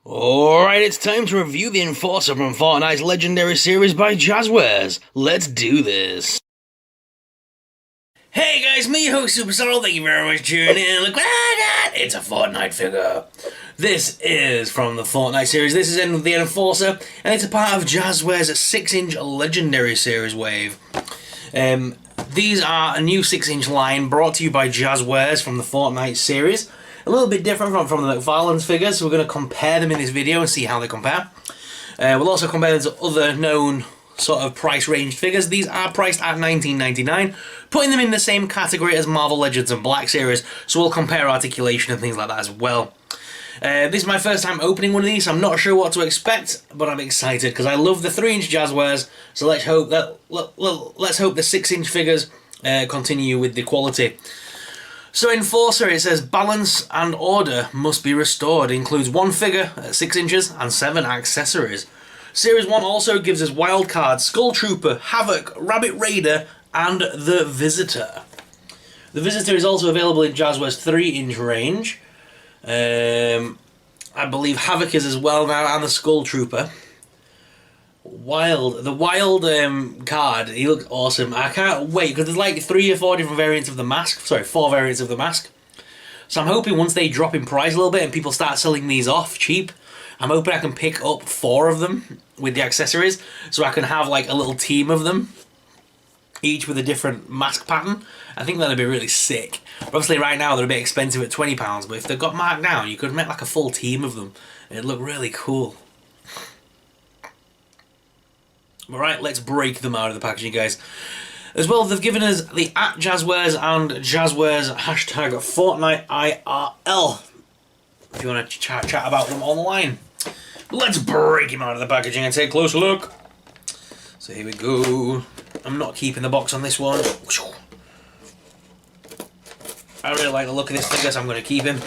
Alright, it's time to review the Enforcer from Fortnite's legendary series by Jazwares. Let's do this. Hey guys, me host Superstar, thank you very much for tuning in. Look what I got! It's a Fortnite figure. This is from the Fortnite series. This is in the Enforcer, and it's a part of Jazwares' 6-inch legendary series wave. These are a new 6-inch line brought to you by Jazwares from the Fortnite series. A little bit different from the McFarlane's figures, so we're going to compare them in this video and see how they compare. We'll also compare them to other known sort of price range figures. These are priced at $19.99, putting them in the same category as Marvel Legends and Black Series, so we'll compare articulation and things like that as well. This is my first time opening one of these, so I'm not sure what to expect, but I'm excited because I love the 3-inch Jazwares, so let's hope the 6-inch figures continue with the quality. So Enforcer, it says balance and order must be restored. It includes 1 figure at 6 inches and 7 accessories. Series 1 also gives us Wildcard, Skull Trooper, Havoc, Rabbit Raider, and the Visitor. The Visitor is also available in Jazwares' 3-inch range. I believe Havoc is as well now, and the Skull Trooper. The Wild card, he looks awesome. I can't wait, because there's like 3 or 4 different variants of the mask. Sorry, 4 variants of the mask. So I'm hoping once they drop in price a little bit and people start selling these off cheap, I'm hoping I can pick up 4 of them with the accessories, so I can have like a little team of them, each with a different mask pattern. I think that'd be really sick. Obviously right now they're a bit expensive at £20, but if they've got marked down, you could make like a full team of them. It'd look really cool. Alright, let's break them out of the packaging, guys. As well, they've given us the @Jazwares and Jazwares #FortniteIRL if you want to chat about them online. Let's break him out of the packaging and take a closer look. So here we go. I'm not keeping the box on this one. I really like the look of this figure, so I'm going to keep him.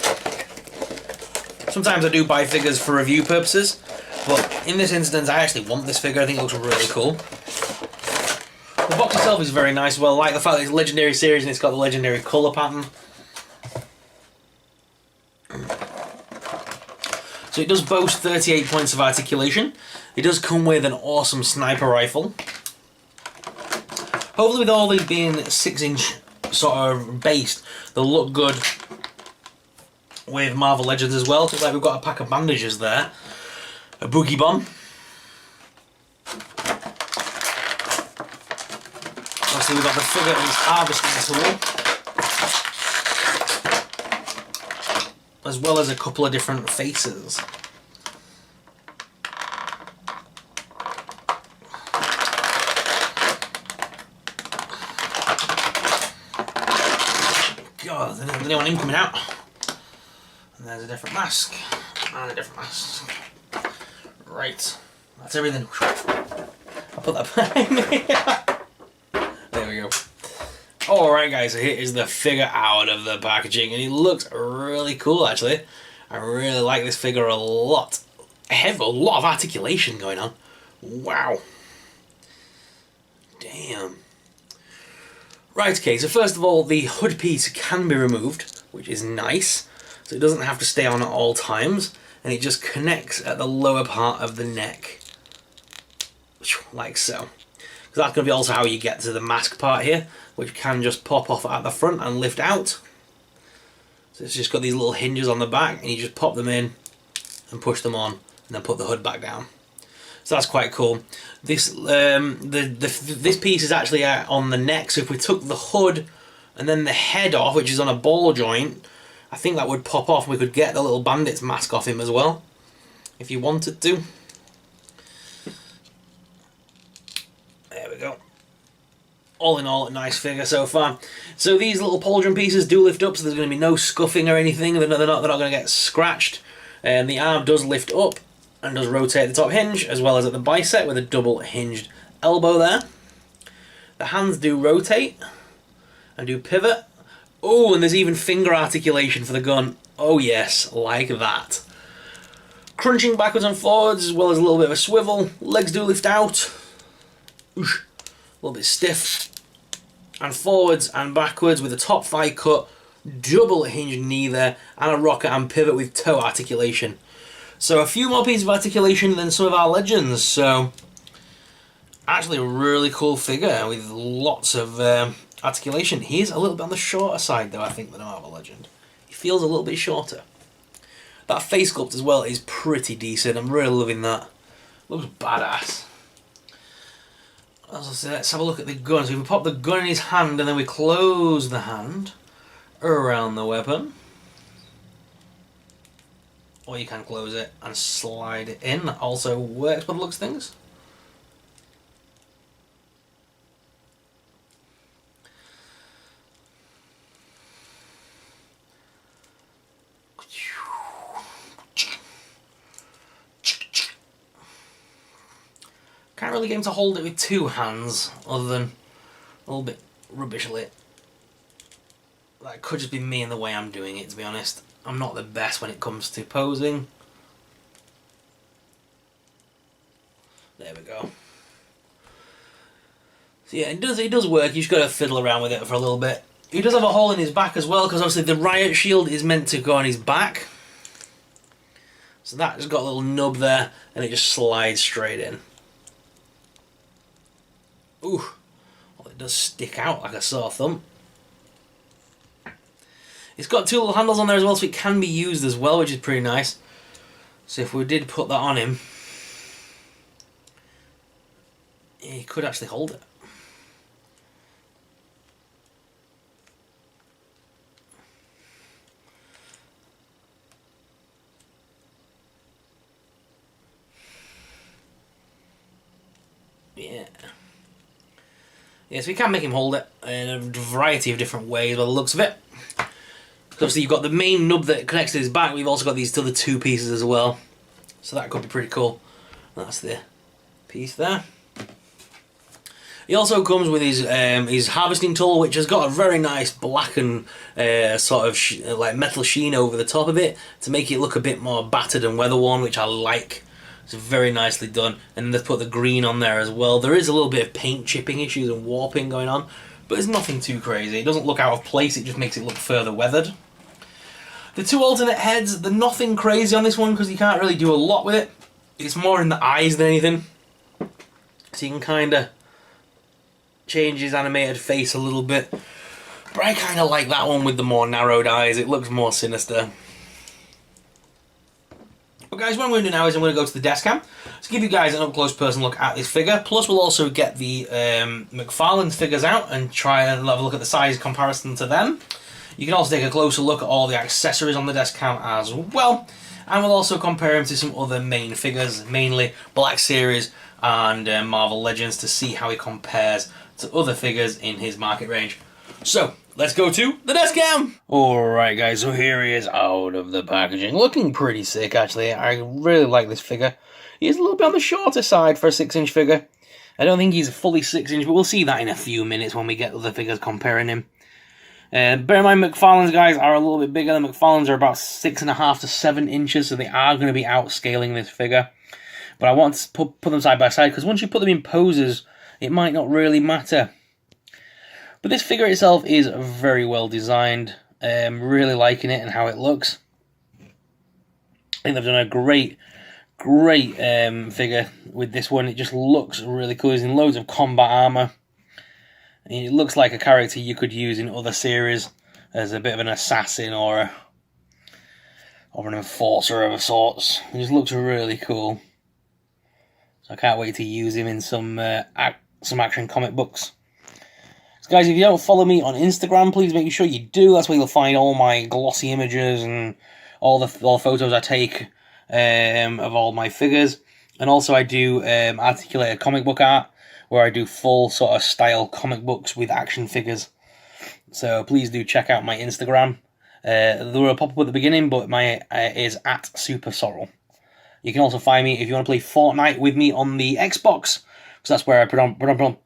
Sometimes I do buy figures for review purposes, but in this instance I actually want this figure. I think it looks really cool. The box itself is very nice. Well, I like the fact that it's a legendary series and it's got the legendary colour pattern. So it does boast 38 points of articulation. It does come with an awesome sniper rifle. Hopefully with all these being 6-inch sort of based, they'll look good with Marvel Legends as well. Looks like we've got a pack of bandages there. A boogie bomb. Obviously we've got the figure and its harvesting tool, as well as a couple of different faces. God, there's anyone in coming out. And there's a different mask, and a different mask. Right, that's everything. I'll put that behind me. There we go. Alright guys, so here is the figure out of the packaging, and it looks really cool actually. I really like this figure a lot. I have a lot of articulation going on. Wow. Damn. Right, okay, so first of all, the hood piece can be removed, which is nice. So it doesn't have to stay on at all times, and it just connects at the lower part of the neck. Like so. Because that's going to be also how you get to the mask part here, which can just pop off at the front and lift out. So it's just got these little hinges on the back, and you just pop them in and push them on, and then put the hood back down. So that's quite cool. This this piece is actually on the neck, so if we took the hood and then the head off, which is on a ball joint, I think that would pop off. We could get the little bandit's mask off him as well, if you wanted to. There we go. All in all, a nice figure so far. So these little pauldron pieces do lift up, so there's going to be no scuffing or anything. They're not going to get scratched. And the arm does lift up and does rotate the top hinge, as well as at the bicep with a double hinged elbow there. The hands do rotate and do pivot. Oh, and there's even finger articulation for the gun. Oh yes, like that. Crunching backwards and forwards, as well as a little bit of a swivel. Legs do lift out. Oosh. A little bit stiff. And forwards and backwards with a top thigh cut, double hinged knee there, and a rocket and pivot with toe articulation. So a few more pieces of articulation than some of our legends. So actually a really cool figure with lots of articulation. He is a little bit on the shorter side though, I think, than a Marvel Legend. He feels a little bit shorter. That face sculpt as well is pretty decent. I'm really loving that. Looks badass. As I say, let's have a look at the gun. So we pop the gun in his hand and then we close the hand around the weapon. Or you can close it and slide it in. That also works by the looks of things. Can't really get him to hold it with two hands, other than a little bit rubbishly. That could just be me and the way I'm doing it, to be honest. I'm not the best when it comes to posing. There we go. So yeah, it does work. You just got to fiddle around with it for a little bit. He does have a hole in his back as well, because obviously the riot shield is meant to go on his back. So that has got a little nub there, and it just slides straight in. Ooh, well, it does stick out like a sore thumb. It's got two little handles on there as well, so it can be used as well, which is pretty nice. So if we did put that on him, he could actually hold it. Yeah. Yes, we can make him hold it in a variety of different ways by the looks of it. Obviously you've got the main nub that connects to his back, we've also got these other two pieces as well. So that could be pretty cool. That's the piece there. He also comes with his harvesting tool, which has got a very nice black and sort of like metal sheen over the top of it to make it look a bit more battered and weather-worn, which I like. It's very nicely done. And then they've put the green on there as well. There is a little bit of paint chipping issues and warping going on, but it's nothing too crazy. It doesn't look out of place, it just makes it look further weathered. The two alternate heads, they're nothing crazy on this one because you can't really do a lot with it. It's more in the eyes than anything. So you can kind of change his animated face a little bit. But I kind of like that one with the more narrowed eyes. It looks more sinister. But guys, what I'm going to do now is I'm going to go to the desk cam to give you guys an up-close personal look at this figure. Plus we'll also get the McFarlane's figures out and try and have a look at the size comparison to them. You can also take a closer look at all the accessories on the desk cam as well. And we'll also compare him to some other main figures, mainly Black Series and Marvel Legends, to see how he compares to other figures in his market range. So, let's go to the desk cam! Alright guys, so here he is out of the packaging. Looking pretty sick actually. I really like this figure. He's a little bit on the shorter side for a 6-inch figure. I don't think he's fully 6-inch, but we'll see that in a few minutes when we get other figures comparing him. Bear in mind, McFarlane's guys are a little bit bigger. The McFarlane's are about 6.5 to 7 inches, so they are going to be outscaling this figure. But I want to put them side by side, because once you put them in poses, it might not really matter. But this figure itself is very well designed. Really liking it and how it looks. I think they've done a great figure with this one. It just looks really cool. He's in loads of combat armor. It looks like a character you could use in other series as a bit of an assassin or an enforcer of sorts. It just looks really cool. So I can't wait to use him in some action comic books. So guys, if you don't follow me on Instagram, please make sure you do. That's where you'll find all my glossy images and all the photos I take of all my figures. And also I do articulated comic book art, where I do full sort of style comic books with action figures. So please do check out my Instagram. There will pop up at the beginning, but my is at Super Sorrel. You can also find me if you want to play Fortnite with me on the Xbox, because that's where I predominantly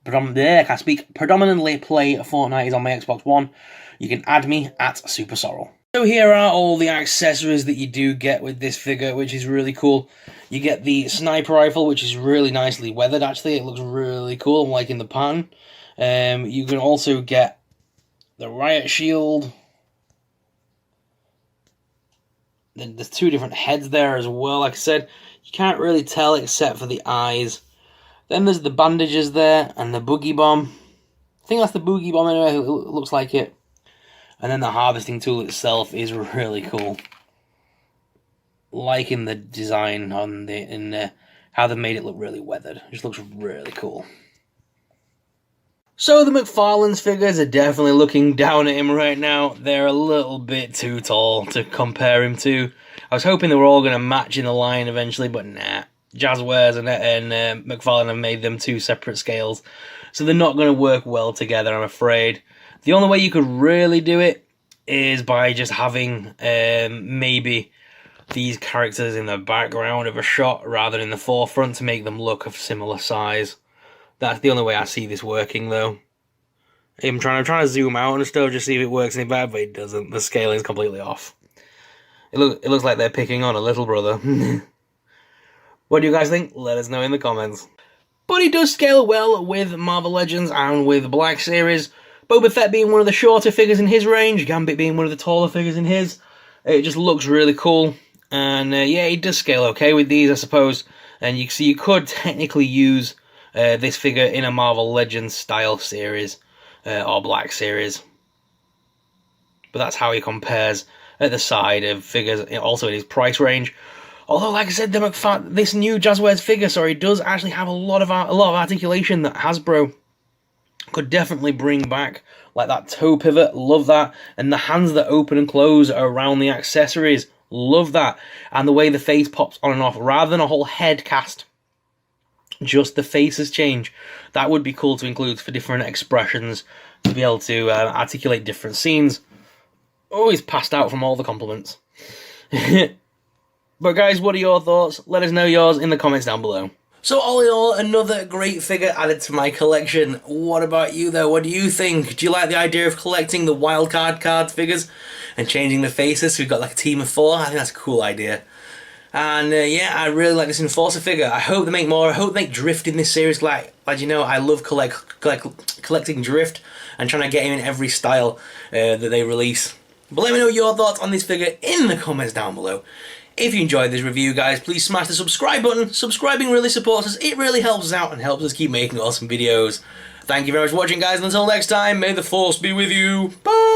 play Fortnite, is on my Xbox One. You can add me at Super Sorrel. So here are all the accessories that you do get with this figure, which is really cool. You get the sniper rifle, which is really nicely weathered, actually. It looks really cool. I'm liking the pattern. You can also get the riot shield. There's two different heads there as well. Like I said, you can't really tell except for the eyes. Then there's the bandages there and the boogie bomb. I think that's the boogie bomb anyway. It looks like it. And then the harvesting tool itself is really cool. Liking the design on how they made it look really weathered. It just looks really cool. So the McFarlane's figures are definitely looking down at him right now. They're a little bit too tall to compare him to. I was hoping they were all going to match in the line eventually, but nah. Jazwares and McFarlane have made them two separate scales, so they're not going to work well together, I'm afraid. The only way you could really do it is by just having maybe these characters in the background of a shot rather than in the forefront to make them look of similar size. That's the only way I see this working, though. I'm trying to zoom out and stuff, just see if it works any better, but it doesn't. The scaling's completely off. It looks like they're picking on a little brother. What do you guys think? Let us know in the comments. But he does scale well with Marvel Legends and with Black Series. Boba Fett being one of the shorter figures in his range, Gambit being one of the taller figures in his. It just looks really cool. And yeah, he does scale okay with these, I suppose. And you could technically use this figure in a Marvel Legends style series or Black Series, but that's how he compares at the side of figures, also in his price range. Although, like I said, this new Jazwares figure, does actually have a lot of articulation that Hasbro could definitely bring back, like that toe pivot, love that, and the hands that open and close around the accessories, love that, and the way the face pops on and off rather than a whole head cast. Just the faces change. That would be cool to include for different expressions, to be able to articulate different scenes. Always passed out from all the compliments. But guys, what are your thoughts? Let us know yours in the comments down below. So all in all, another great figure added to my collection. What about you though? What do you think? Do you like the idea of collecting the wildcard card figures and changing the faces so we've got like a team of 4? I think that's a cool idea. And yeah, I really like this Enforcer figure. I hope they make more. I hope they make Drift in this series. Like you know, I love collecting Drift and trying to get him in every style that they release. But let me know your thoughts on this figure in the comments down below. If you enjoyed this review, guys, please smash the subscribe button. Subscribing really supports us. It really helps us out and helps us keep making awesome videos. Thank you very much for watching, guys, and until next time, may the Force be with you. Bye!